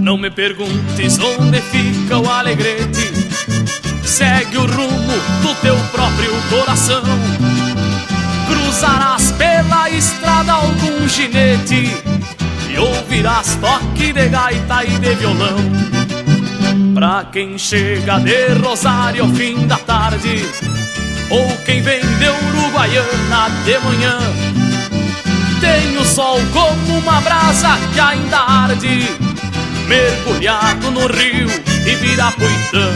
Não me perguntes onde fica o Alegrete, segue o rumo do teu próprio coração. Cruzarás pela estrada algum ginete e ouvirás toque de gaita e de violão. Pra quem chega de Rosário ao fim da tarde, ou quem vem de Uruguaiana de manhã, tem o sol como uma brasa que ainda arde, mergulhado no rio Ibirapuitã.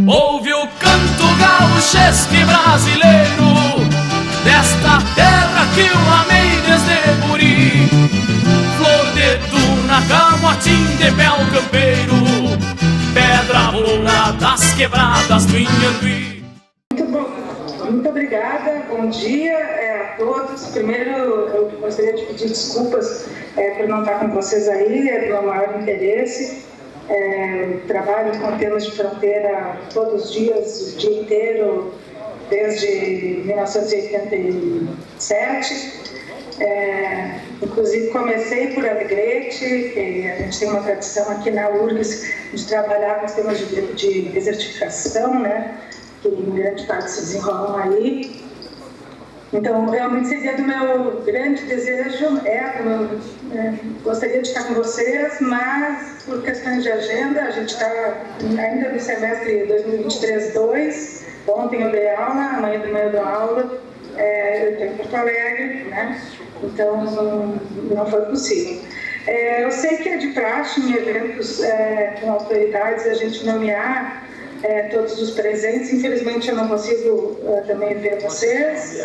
Ouve o canto gaúchesque brasileiro desta terra que eu amei desde guri. Flor de tuna, camotim de mel campeiro, pedra moura das quebradas do Inhambi. Muito obrigada, bom dia a todos. Primeiro, eu gostaria de pedir desculpas por não estar com vocês aí, é do meu maior interesse. Trabalho com temas de fronteira todos os dias, o dia inteiro, desde 1987. Inclusive comecei por Alegrete, que a gente tem uma tradição aqui na URGS de trabalhar com os temas de desertificação, né, que em grande parte se desenrolam aí. Então, realmente seria do meu grande desejo, gostaria de estar com vocês, mas por questões de agenda, a gente está ainda no semestre 2023-2, ontem eu dei aula, amanhã de manhã eu dou aula, eu estou em Porto Alegre, né? Então não foi possível. Eu sei que é de praxe em eventos com autoridades a gente nomear todos os presentes. Infelizmente eu não consigo também ver vocês,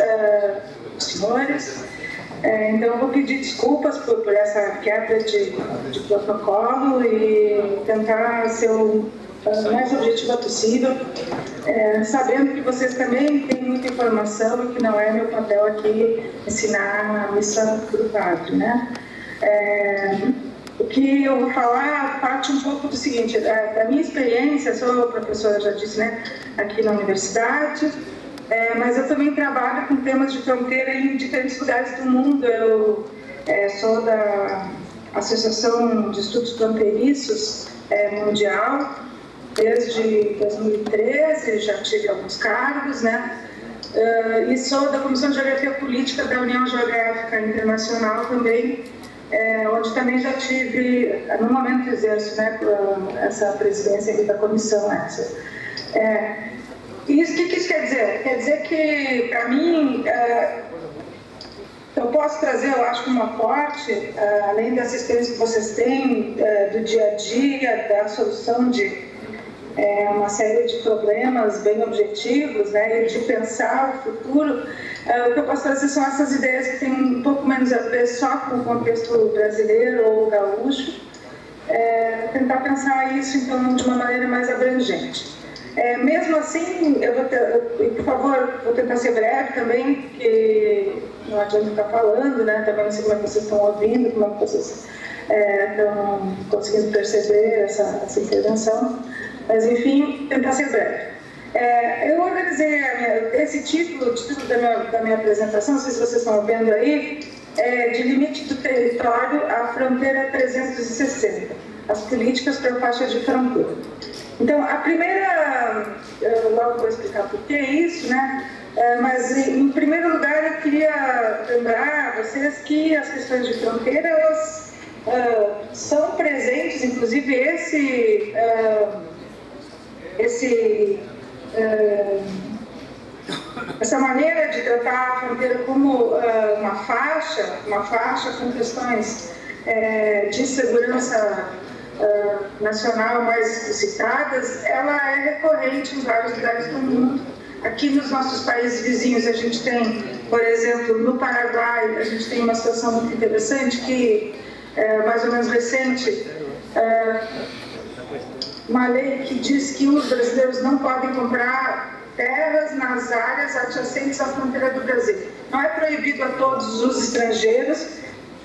os senhores. Então eu vou pedir desculpas por essa quebra de protocolo e tentar ser o mais objetiva possível, sabendo que vocês também têm muita informação e que não é meu papel aqui ensinar a missão do padre, né? O que eu vou falar parte um pouco do seguinte, da minha experiência, sou professora, já disse, né, aqui na universidade, mas eu também trabalho com temas de fronteira em diferentes lugares do mundo. Eu sou da Associação de Estudos Fronteiriços Mundial, desde 2013, já tive alguns cargos, né? E sou da Comissão de Geografia Política da União Geográfica Internacional também, onde também já tive, no momento exerço, né, essa presidência aqui da comissão. Isso, o que isso quer dizer? Quer dizer que, para mim, eu posso trazer, eu acho, um aporte, além dessa experiência que vocês têm do dia a dia, da solução de uma série de problemas bem objetivos, né, e de pensar o futuro. O que eu posso trazer são essas ideias que têm um pouco menos a ver só com o contexto brasileiro ou gaúcho, tentar pensar isso, então, de uma maneira mais abrangente. Mesmo assim, por favor, vou tentar ser breve também, porque não adianta ficar falando, né? Também não sei como é que vocês estão ouvindo, como é que vocês estão conseguindo perceber essa intervenção, mas enfim, tentar ser breve. Eu organizei esse título da minha apresentação, não sei se vocês estão vendo aí, de limite do território à fronteira 360, as políticas para a faixa de fronteira. Então, a primeira, eu logo vou explicar por que isso, né? Mas, em primeiro lugar, eu queria lembrar a vocês que as questões de fronteira, elas são presentes, inclusive essa maneira de tratar a fronteira como uma faixa com questões de segurança nacional mais explicitadas, ela é recorrente em vários lugares do mundo. Aqui nos nossos países vizinhos a gente tem, por exemplo, no Paraguai, a gente tem uma situação muito interessante que mais ou menos recente, uma lei que diz que os brasileiros não podem comprar terras nas áreas adjacentes à fronteira do Brasil. Não é proibido a todos os estrangeiros,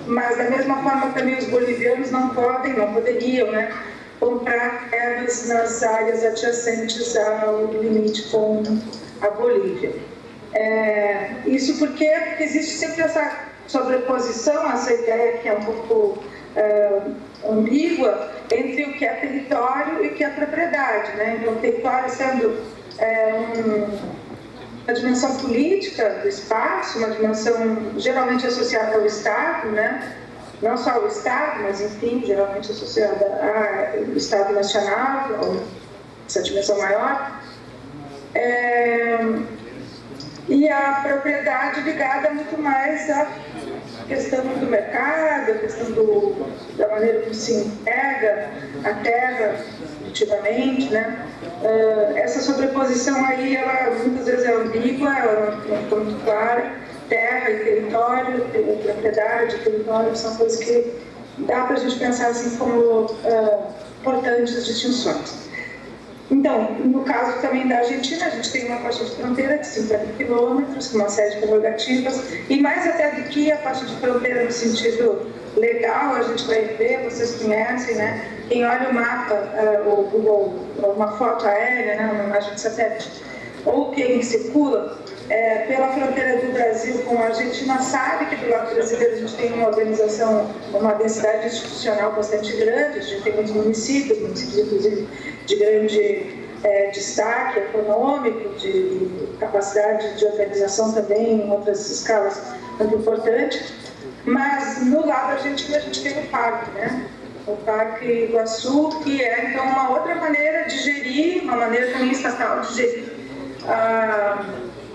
mas da mesma forma também os bolivianos não poderiam, né, comprar terras nas áreas adjacentes ao limite com a Bolívia. Isso porque existe sempre essa sobreposição, essa ideia que é um pouco ambígua entre o que é território e o que é propriedade, né? Então, o território sendo uma dimensão política do espaço, uma dimensão geralmente associada ao Estado, né? Não só ao Estado, mas, enfim, geralmente associada ao Estado Nacional, essa dimensão maior. E a propriedade ligada muito mais à questão do mercado, a questão da maneira como se entrega a terra efetivamente, né? Essa sobreposição aí, ela muitas vezes é ambígua, ela não fica muito clara. Terra e território, propriedade e território são coisas que dá para a gente pensar assim como importantes distinções. Então, no caso também da Argentina, a gente tem uma faixa de fronteira de 50 quilômetros, com uma série de prerrogativas, e mais até do que a faixa de fronteira no sentido legal, a gente vai ver, vocês conhecem, né? Quem olha o mapa, o Google, uma foto aérea, né? Uma imagem de satélite, ou quem circula pela fronteira do Brasil com a Argentina, sabe que do lado brasileiro a gente tem uma organização, uma densidade institucional bastante grande, a gente tem muitos municípios inclusive de grande destaque econômico, de capacidade de organização também em outras escalas muito importantes, mas no lado argentino a gente tem o parque, né? O Parque Iguaçu, que é então uma outra maneira de gerir, uma maneira também estatal de gerir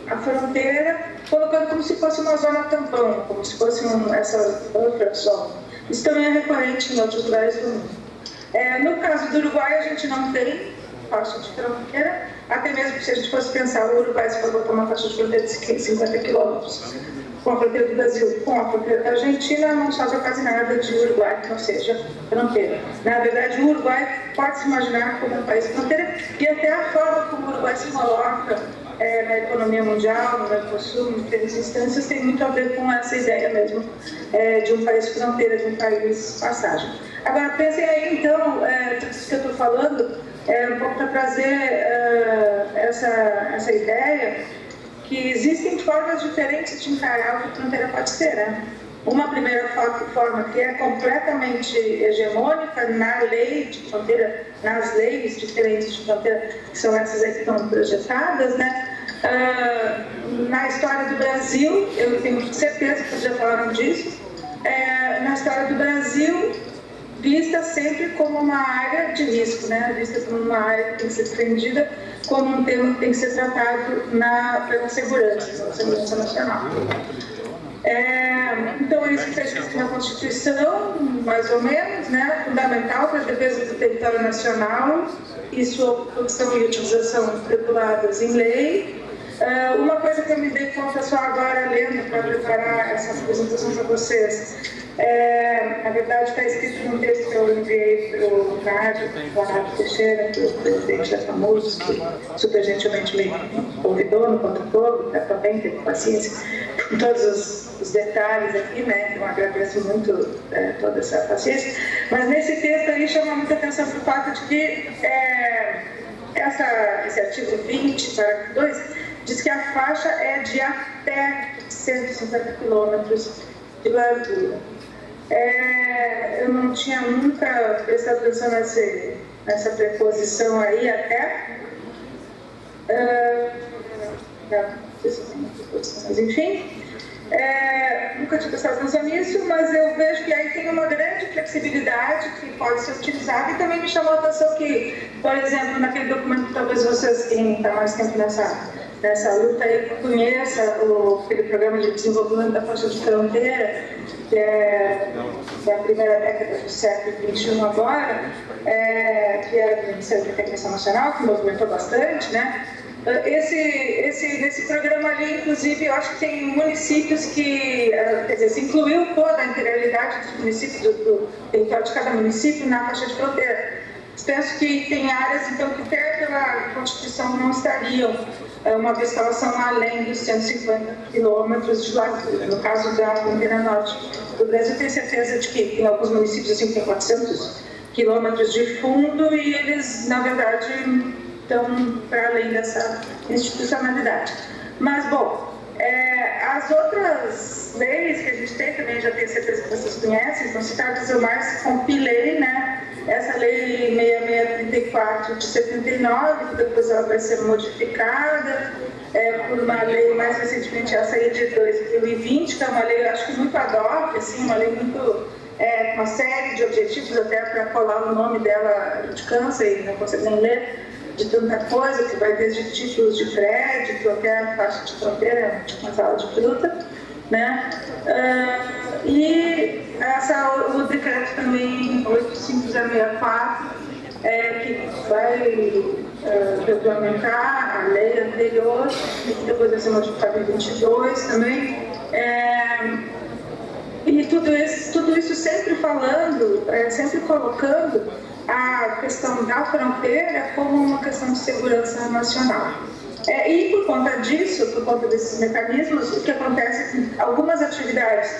a fronteira, colocando como se fosse uma zona tampão, como se fosse essa buffer zone. Isso também é recorrente em outros lugares do mundo. No caso do Uruguai, a gente não tem faixa de fronteira, até mesmo se a gente fosse pensar, o Uruguai se for botar uma faixa de fronteira de 50 quilômetros com a fronteira do Brasil, com a fronteira da Argentina, não sobra quase nada de Uruguai que não seja fronteira. Na verdade, o Uruguai pode se imaginar como um país fronteira, e até a forma como o Uruguai se coloca na economia mundial, no Mercosul, em diferentes instâncias, tem muito a ver com essa ideia mesmo de um país fronteira, de um país passagem. Agora, pensem aí, então, tudo isso que eu estou falando, um pouco para trazer essa ideia que existem formas diferentes de encarar o que a fronteira pode ser, né? Uma primeira forma que é completamente hegemônica na lei de fronteira, nas leis diferentes de fronteira, que são essas aí que estão projetadas, né? Na história do Brasil, eu tenho certeza que vocês já falaram disso, na história do Brasil, vista sempre como uma área de risco, né? Vista como uma área que tem que ser defendida como um tema que tem que ser tratado pela segurança nacional. Então, isso está escrito na Constituição, mais ou menos, né? Fundamental para a defesa do território nacional e sua produção e utilização reguladas em lei. Uma coisa que eu me dei conta só agora, lendo, para preparar essa apresentação para vocês, na verdade está escrito num texto que eu enviei para o Leonardo Teixeira, que é o presidente da Famosos, que super gentilmente me convidou no Conta-Fogo, também teve paciência com todos os detalhes aqui, né? Então agradeço muito toda essa paciência. Mas nesse texto aí chama muita atenção para o fato de que esse artigo 20, parágrafo 2, diz que a faixa é de até 150 quilômetros de largura. Eu não tinha nunca prestado atenção nessa preposição aí, até. Não sei se tem uma preposição, mas enfim. Nunca tinha prestado atenção nisso, mas eu vejo que aí tem uma grande flexibilidade que pode ser utilizada, e também me chamou a atenção que, por exemplo, naquele documento que talvez vocês quem está mais tempo nessa luta aí conheça aquele programa de desenvolvimento da faixa de fronteira, que é da primeira década do século XXI agora, que era do Ministério da Integração Nacional, que movimentou bastante, né? Nesse programa ali, inclusive, eu acho que tem municípios que, quer dizer, se incluiu toda a integralidade dos municípios, do território de cada município na faixa de fronteira. Penso que tem áreas, então, que pela Constituição não estariam, uma vez que elas são além dos 150 quilômetros de largura. No caso da fronteira norte do Brasil, tenho certeza de que tem alguns municípios assim, que tem 400 quilômetros de fundo e eles, na verdade, estão para além dessa institucionalidade. Mas, bom, a As outras leis que a gente tem, também já tenho certeza que vocês conhecem, então citadas eu mais compilei, né? Essa lei 6634 de 79, que depois ela vai ser modificada por uma lei mais recentemente, essa aí de 2020, que é uma lei, eu acho que muito ad hoc, assim, uma lei muito, uma série de objetivos, até para colar o nome dela, a gente cansa e não consegue nem ler, de tanta coisa, que vai desde títulos de crédito até a faixa de fronteira, tipo uma sala de fruta, né? E o decreto também 8564, que vai regulamentar a lei anterior, que depois vai ser modificada em 22 também. E tudo isso sempre falando, sempre colocando a questão da fronteira como uma questão de segurança nacional. E por conta disso, por conta desses mecanismos, o que acontece é que algumas atividades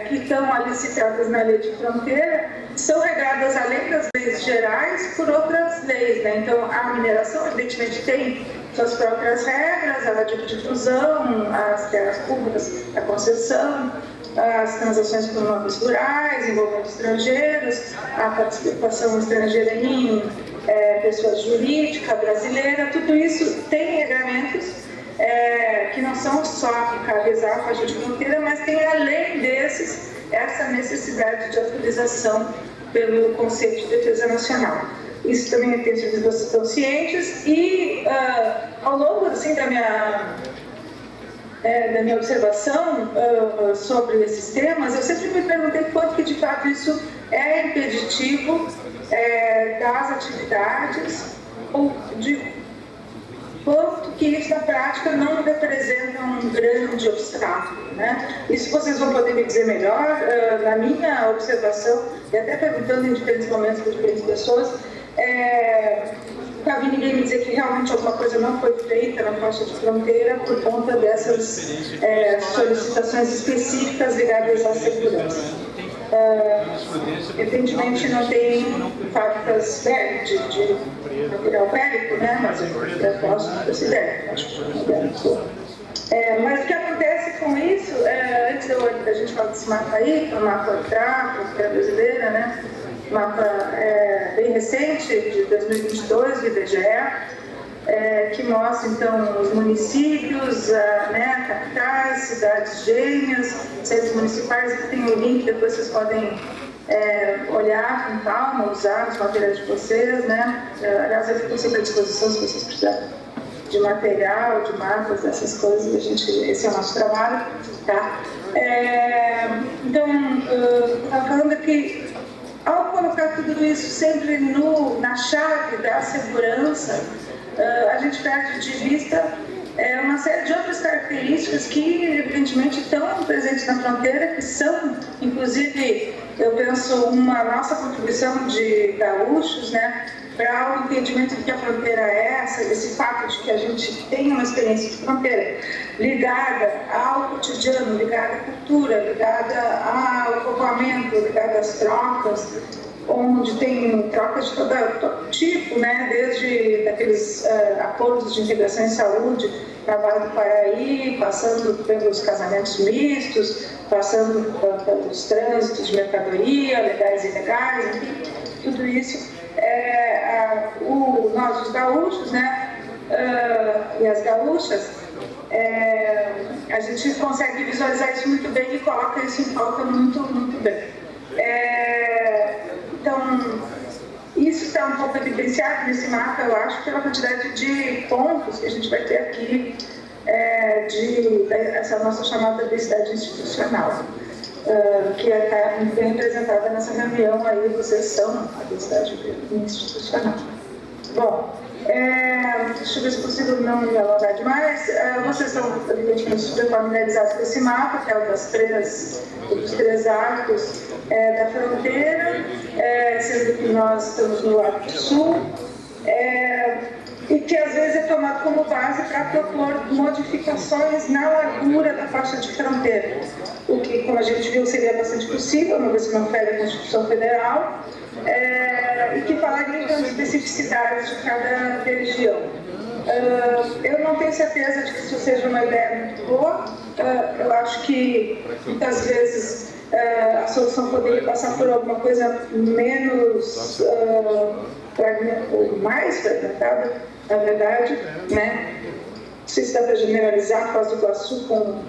que estão ali citadas na lei de fronteira são regradas além das leis gerais por outras leis, né? Então, a mineração, evidentemente, tem suas próprias regras, a difusão, as terras públicas, a concessão, as transações por nomes rurais, envolvendo estrangeiros, a participação estrangeira em pessoa jurídica brasileira, tudo isso tem regramentos que não são só aplicáveis à faixa de fronteira, mas tem além desses essa necessidade de autorização pelo Conselho de Defesa Nacional. Isso também eu tenho certeza que vocês estão cientes e ao longo assim, da minha observação sobre esses temas, eu sempre me perguntei quanto que de fato isso é impeditivo das atividades ou de quanto que isso na prática não representa um grande obstáculo, né? Isso vocês vão poder me dizer melhor. Na minha observação, e até perguntando em diferentes momentos para diferentes pessoas, nunca vi ninguém me dizer que realmente alguma coisa não foi feita na faixa de fronteira por conta dessas solicitações específicas ligadas à segurança. Evidentemente não tem fábricas de material bélico, né? Mas eu posso considerar. Mas o que acontece com isso, antes da gente falar desse mapa aí, o mapa que é brasileira, né? Mapa bem recente, de 2022, do IBGE, que mostra, então, os municípios, capitais, cidades gêmeas, centros municipais, que tem o link, depois vocês podem olhar com calma, usar os materiais de vocês, né? Aliás, eu fico sempre à disposição se vocês precisarem de material, de mapas, essas coisas, esse é o nosso trabalho, tá? Então, eu estava falando que, ao colocar tudo isso sempre na chave da segurança, a gente perde de vista uma série de outras características que, evidentemente, estão presentes na fronteira, que são, inclusive, eu penso, uma nossa contribuição de gaúchos, né, para o entendimento de que a fronteira é esse fato de que a gente tem uma experiência de fronteira ligada ao cotidiano, ligada à cultura, ligada ao povoamento, ligada às trocas, onde tem trocas de todo tipo, né? Desde daqueles acordos de integração em saúde na Vale do Paraí, passando pelos casamentos mistos, passando pelos trânsitos de mercadoria, legais e ilegais, enfim, tudo isso. Nós, os gaúchos, né? E as gaúchas, a gente consegue visualizar isso muito bem e coloca isso em pauta muito, muito bem. Então, isso está um pouco evidenciado nesse mapa, eu acho, pela quantidade de pontos que a gente vai ter aqui, essa nossa chamada diversidade institucional, que está bem representada nessa reunião aí, vocês são a diversidade institucional. Bom, deixa eu ver se possível não me alongar demais. Vocês estão, evidentemente, super familiarizados com esse mapa, que é o dos três arcos da fronteira, sendo que nós estamos no Arco Sul, e que às vezes é tomado como base para propor modificações na largura da faixa de fronteira, o que, como a gente viu, seria bastante possível, uma vez que não fere a Constituição Federal, e que falaria então de especificidades de cada região. Eu não tenho certeza de que isso seja uma ideia muito boa, eu acho que muitas vezes a solução poderia passar por alguma coisa menos mais fragmentada, na verdade, né? Não sei se dá para generalizar Foz do Iguaçu com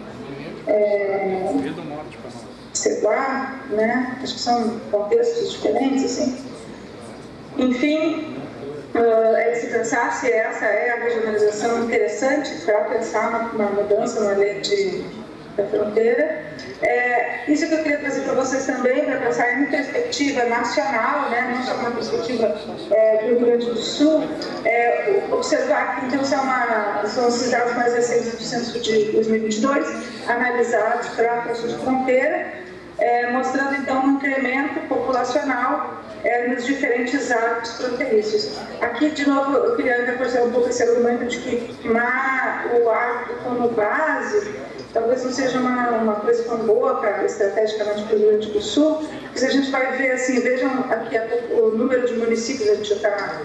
Ceguá, né? Acho que são contextos diferentes, assim. Enfim, é de se pensar se essa é a regionalização interessante para pensar uma mudança na lei da fronteira. Isso que eu queria trazer para vocês também, para pensar em perspectiva nacional, né, não só uma perspectiva do Rio Grande do Sul, observar que então são esses dados mais recentes do censo de 2022, analisados para a fronteira, mostrando então um incremento populacional nos diferentes arcos fronteiriços. Aqui, de novo, eu queria reforçar um pouco esse argumento de que o arco como base talvez não seja uma coisa tão boa estrategicamente para o Rio Grande do Sul, porque se a gente vai ver, assim, vejam aqui o número de municípios, a gente já está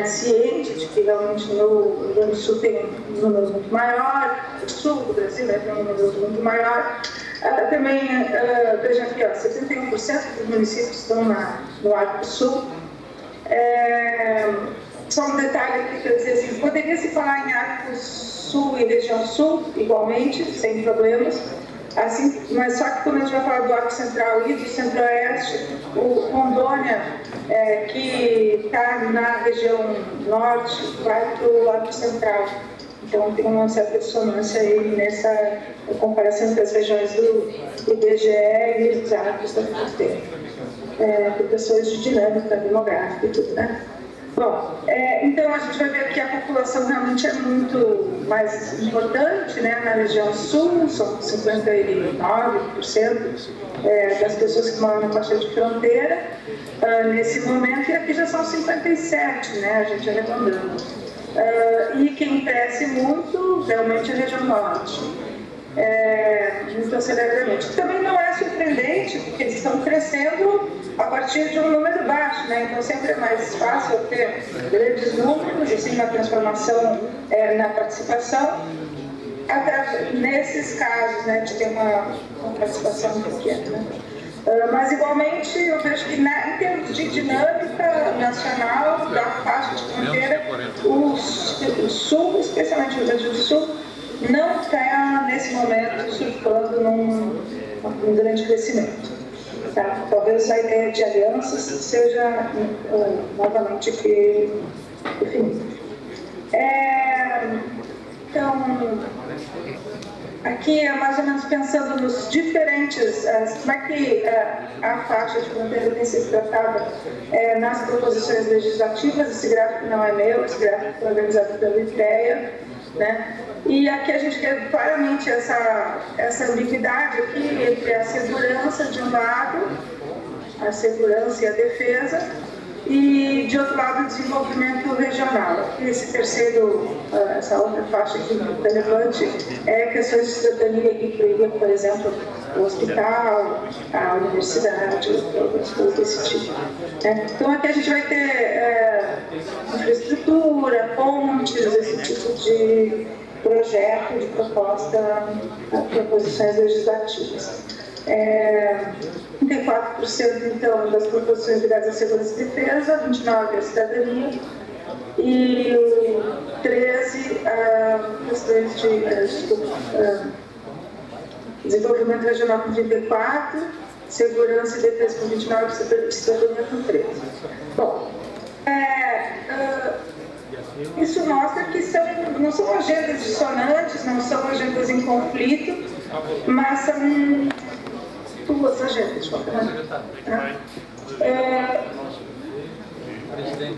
ciente de que realmente no Rio Grande do Sul tem um número muito maior, o sul do Brasil, né, tem um número muito maior. Também, vejam aqui, 71% dos municípios estão no Arco Sul. Só um detalhe aqui que eu dizer assim, poderia se falar em Arco Sul e região Sul, igualmente, sem problemas, assim, mas só que quando a gente vai falar do Arco Central e do Centro-Oeste, o Rondônia, que está na região Norte, vai para o Arco Central. Então, tem uma certa dissonância aí nessa comparação entre as regiões do IBGE e os arcos da fronteira, por questões de dinâmica demográfica e tudo, né? Bom, então a gente vai ver que a população realmente é muito mais importante, né? Na região sul, são 59% das pessoas que moram na faixa de fronteira nesse momento, e aqui já são 57%, né? A gente arredondando. E quem cresce muito, realmente, é a região norte, muito aceleradamente. Também não é surpreendente, porque eles estão crescendo a partir de um número baixo, né? Então sempre é mais fácil ter grandes números, assim, na transformação, na participação, até nesses casos, né, de ter uma participação pequena, né? Mas, igualmente, eu vejo que, em termos de dinâmica nacional da faixa de fronteira, o Sul, especialmente o Rio Grande do Sul, não está, nesse momento, surfando num grande crescimento. Tá? Talvez a ideia de alianças seja, novamente, definida. Então, aqui é mais ou menos pensando nos diferentes, como é que a faixa de fronteira tem sido tratada nas proposições legislativas. Esse gráfico não é meu, esse gráfico foi organizado pela IPEA, né? E aqui a gente vê claramente essa ambiguidade aqui entre a segurança de um lado, a segurança e a defesa, e, de outro lado, o desenvolvimento regional. Esse terceiro, essa outra faixa aqui muito relevante é questões de cidadania que incluiria, por exemplo, o hospital, a universidade, outras coisas desse tipo. Então, aqui a gente vai ter infraestrutura, pontes, esse tipo de projeto, de proposta, proposições legislativas. 34% então das proposições ligadas à segurança e defesa, 29% à cidadania e 13% questões de desenvolvimento regional com 34%, segurança e defesa com 29% e cidadania com 13%. Bom, isso mostra que não são agendas dissonantes, não são agendas em conflito, mas são duas agendas.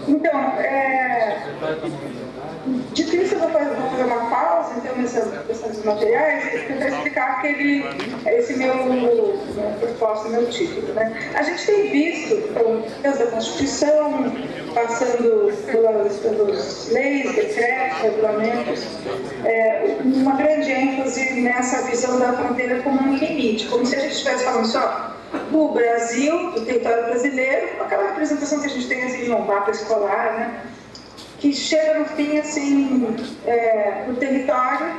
Então, difícil, eu vou fazer uma pausa, então, nessa questão dos materiais, e tentar explicar esse meu propósito, meu título, né? A gente tem visto, então, desde a Constituição, passando pelas leis, decretos, regulamentos, uma grande ênfase nessa visão da fronteira como um limite, como se a gente estivesse falando só do Brasil, do território brasileiro, aquela representação que a gente tem assim, num mapa escolar, né? Que chega no fim, assim, no território,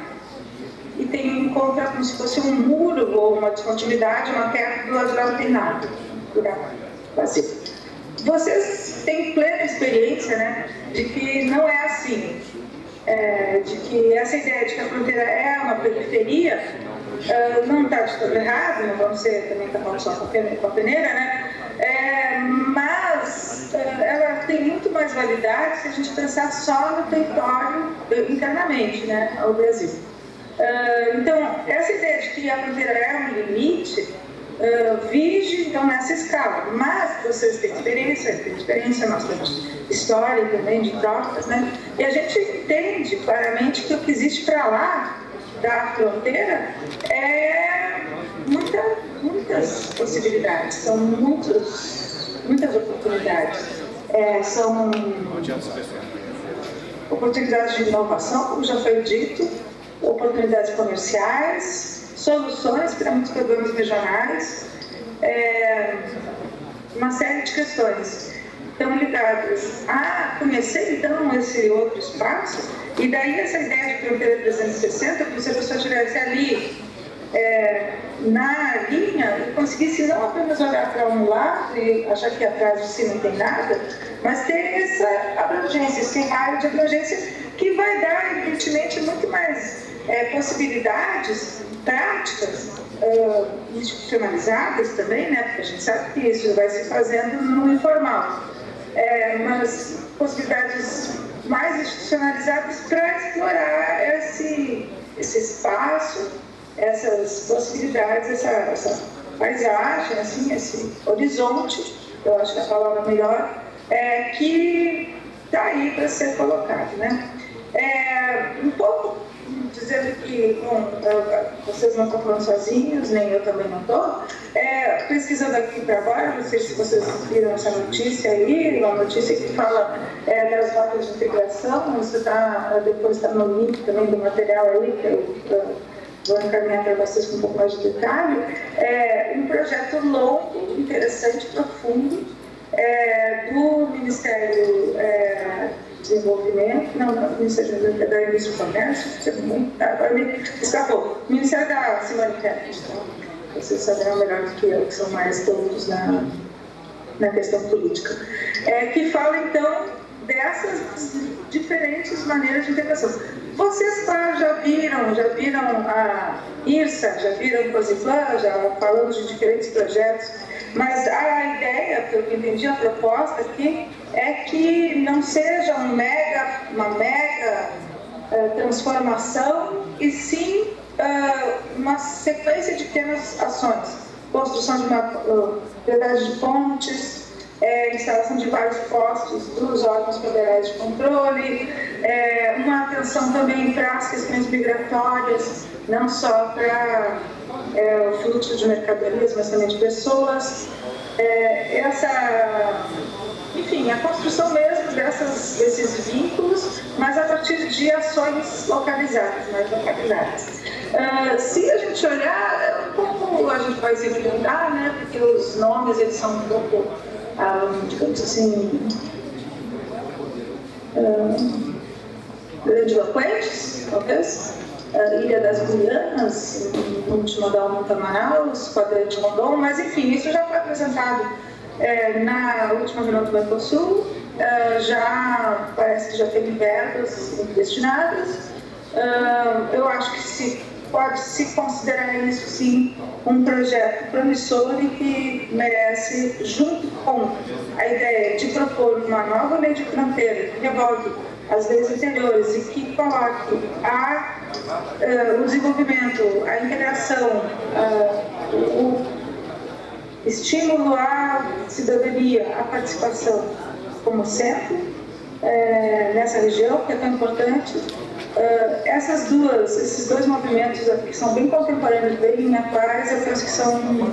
e encontra como se fosse um muro ou uma descontinuidade, uma terra do lado de lá não tem nada. Vazio. Vocês têm plena experiência, né, de que não é assim, de que essa ideia de que a fronteira é uma periferia não está de todo errado, não vamos ser também tapando só com a peneira, né? Mas ela tem muito mais validade se a gente pensar só no território internamente, né, ao Brasil. Então, essa ideia de que a fronteira é um limite vige, então, nessa escala. Mas vocês têm experiência, nós temos história também de trocas, né? E a gente entende claramente que o que existe para lá da fronteira é muitas possibilidades, são muitas oportunidades. São oportunidades de inovação, como já foi dito, oportunidades comerciais, soluções para muitos problemas regionais, uma série de questões estão ligadas a conhecer, então, esse outro espaço, e daí essa ideia de fronteira 360, que se a pessoa estivesse ali na linha e conseguisse não apenas olhar para um lado e achar que atrás de si não tem nada, mas ter essa abrangência, esse raio de abrangência que vai dar, evidentemente, muito mais possibilidades práticas, institucionalizadas também, né? Porque a gente sabe que isso vai se fazendo no informal, mas possibilidades mais institucionalizadas para explorar esse espaço, essas possibilidades, essa paisagem, assim, esse horizonte, eu acho que a palavra melhor, que está aí para ser colocado, né? Um pouco dizendo que, vocês não estão falando sozinhos, nem eu também não estou, pesquisando aqui para agora, não sei se vocês viram essa notícia aí, uma notícia que fala das rotas de integração, isso depois está no link também do material aí, que eu vou encaminhar para vocês com um pouco mais de detalhe, um projeto longo, interessante, profundo, do Ministério Desenvolvimento, não, Ministério do Desenvolvimento, da Indústria e Comércio, agora me escapou, Ministério da Simone Tebet, então, vocês saberão melhor do que eu, que são mais todos na questão política, que fala, então, dessas diferentes maneiras de integração. Vocês já viram a IRSA, já viram o COSIPLAN, já falamos de diferentes projetos, mas a ideia, que eu entendi, a proposta aqui, é que não seja uma mega transformação, e sim uma sequência de pequenas ações. Construção de uma pedaço de pontes, instalação de vários postos dos órgãos federais de controle, uma atenção também para as questões migratórias, não só para o fluxo de mercadorias, mas também de pessoas. Enfim, a construção mesmo desses vínculos, mas a partir de ações localizadas, mais localizadas. Se a gente olhar, como a gente vai se lembrar, né, porque os nomes eles são um pouco, digamos assim, grandiloquentes, talvez. Ilha das Guianas, Multimodal Monta Manaus, Quadrante Rondon, mas enfim, isso já foi apresentado na última reunião do Mercosul, já parece que já teve verbas destinadas. Eu acho que pode se considerar isso sim um projeto promissor e que merece, junto com a ideia de propor uma nova lei de fronteira que revogue as leis anteriores e que coloque o desenvolvimento, a integração, o estímulo à cidadania, à participação como centro nessa região, que é tão importante. Esses dois movimentos aqui são bem contemporâneos, bem atuais, eu penso que são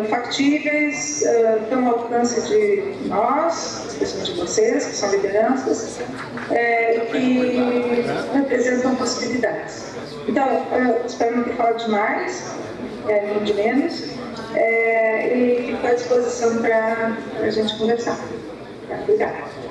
factíveis, estão ao alcance de nós, especialmente de vocês, que são lideranças, que representam possibilidades. Então, espero não ter falado demais, nem de menos, e fico à disposição para a gente conversar. Obrigada.